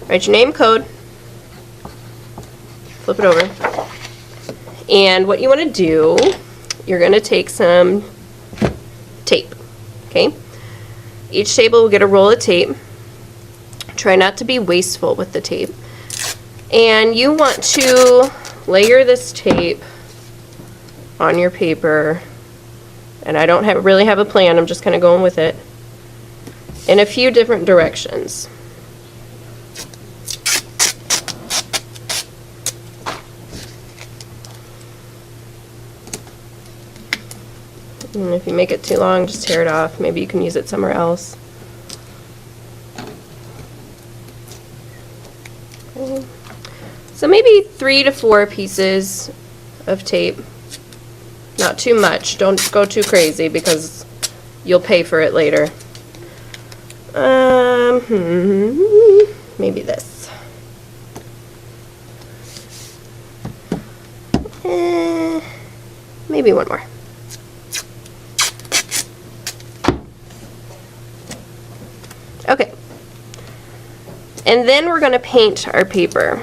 Write your name, code, flip it over, and what you want to do, you're going to take some tape, okay? Each table will get a roll of tape. Try not to be wasteful with the tape. And you want to layer this tape on your paper, and I don't really have a plan, I'm just kind of going with it, in a few different directions. And if you make it too long, just tear it off. Maybe you can use it somewhere else. Okay. So maybe 3 to 4 pieces of tape. Not too much. Don't go too crazy because you'll pay for it later. Maybe this. Maybe one more. Okay. And then we're going to paint our paper.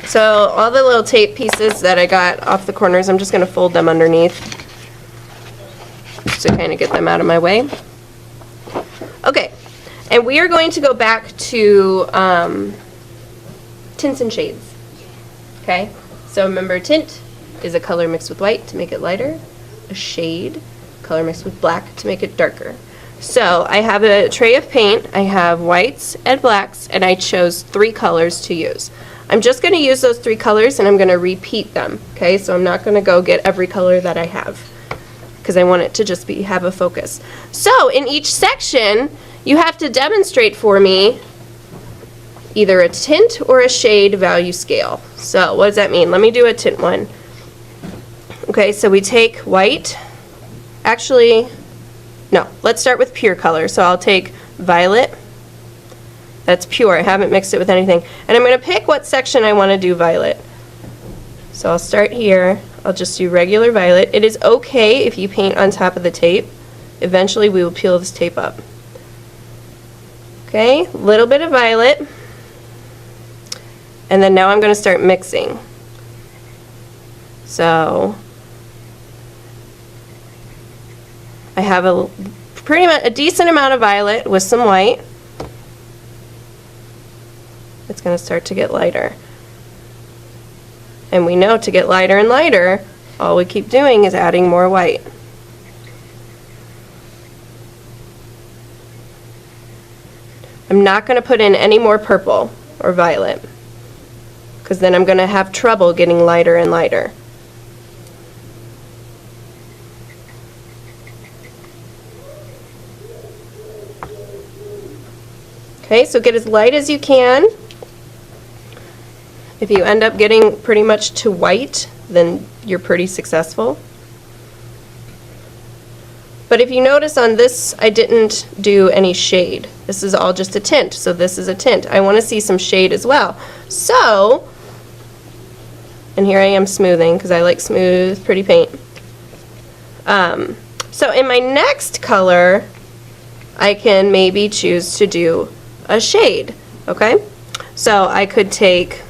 So all the little tape pieces that I got off the corners, I'm just going to fold them underneath to kind of get them out of my way. Okay, and we are going to go back to Tints and Shades. Okay, so remember, tint is a color mixed with white to make it lighter. A shade, color mixed with black to make it darker. So I have a tray of paint. I have whites and blacks, and I chose 3 colors to use. I'm just going to use those 3 colors, and I'm going to repeat them. Okay, so I'm not going to go get every color that I have, because I want it to just have a focus. So in each section, you have to demonstrate for me either a tint or a shade value scale. So what does that mean? Let me do a tint one. Okay, so we take white. Actually, no, let's start with pure color. So I'll take violet. That's pure. I haven't mixed it with anything. And I'm going to pick what section I want to do violet. So I'll start here. I'll just do regular violet. It is okay if you paint on top of the tape. Eventually we will peel this tape up. Okay, a little bit of violet. And then now I'm going to start mixing. So I have pretty much a decent amount of violet with some white. It's going to start to get lighter. And we know to get lighter and lighter, all we keep doing is adding more white. I'm not going to put in any more purple or violet, because then I'm going to have trouble getting lighter and lighter. Okay, so get as light as you can. If you end up getting pretty much to white, then you're pretty successful. But if you notice on this, I didn't do any shade. This is all just a tint, so this is a tint. I want to see some shade as well. So, and here I am smoothing, because I like smooth, pretty paint. So in my next color, I can maybe choose to do a shade, okay? So I could take,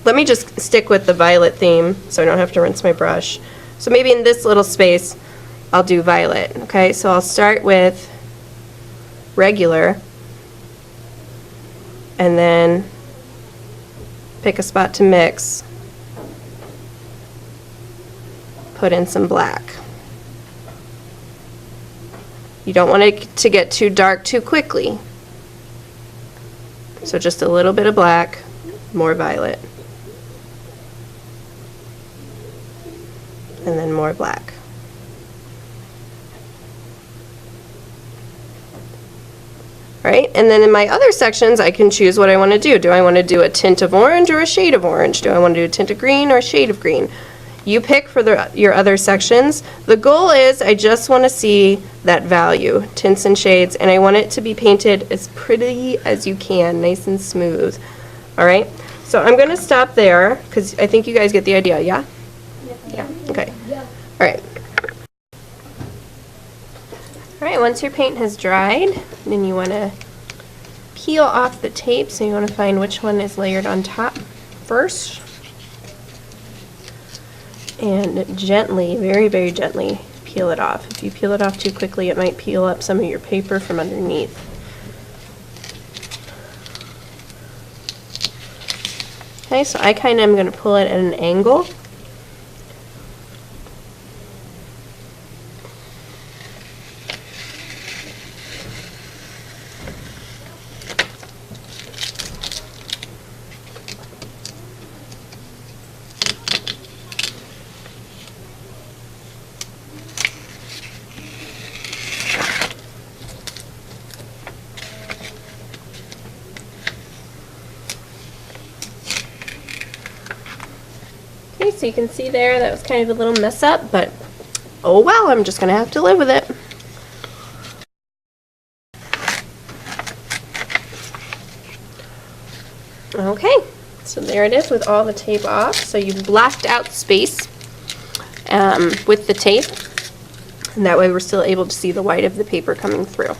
let me just stick with the violet theme so I don't have to rinse my brush. So maybe in this little space, I'll do violet, okay? So I'll start with regular, and then pick a spot to mix, put in some black. You don't want it to get too dark too quickly. So just a little bit of black, more violet, and then more black. Right? And then in my other sections, I can choose what I want to do. Do I want to do a tint of orange or a shade of orange? Do I want to do a tint of green or a shade of green? You pick for your other sections. The goal is I just want to see that value, tints and shades, and I want it to be painted as pretty as you can, nice and smooth. All right? So I'm going to stop there because I think you guys get the idea, yeah? Yeah, okay. All right. All right, once your paint has dried, then you want to peel off the tape, so you want to find which one is layered on top first. And gently, very, very gently peel it off. If you peel it off too quickly, it might peel up some of your paper from underneath. Okay, so I kind of am going to pull it at an angle. Okay, so you can see there that was kind of a little mess up, but oh well, I'm just going to have to live with it. Okay, so there it is with all the tape off. So you've blacked out space with the tape, and that way we're still able to see the white of the paper coming through.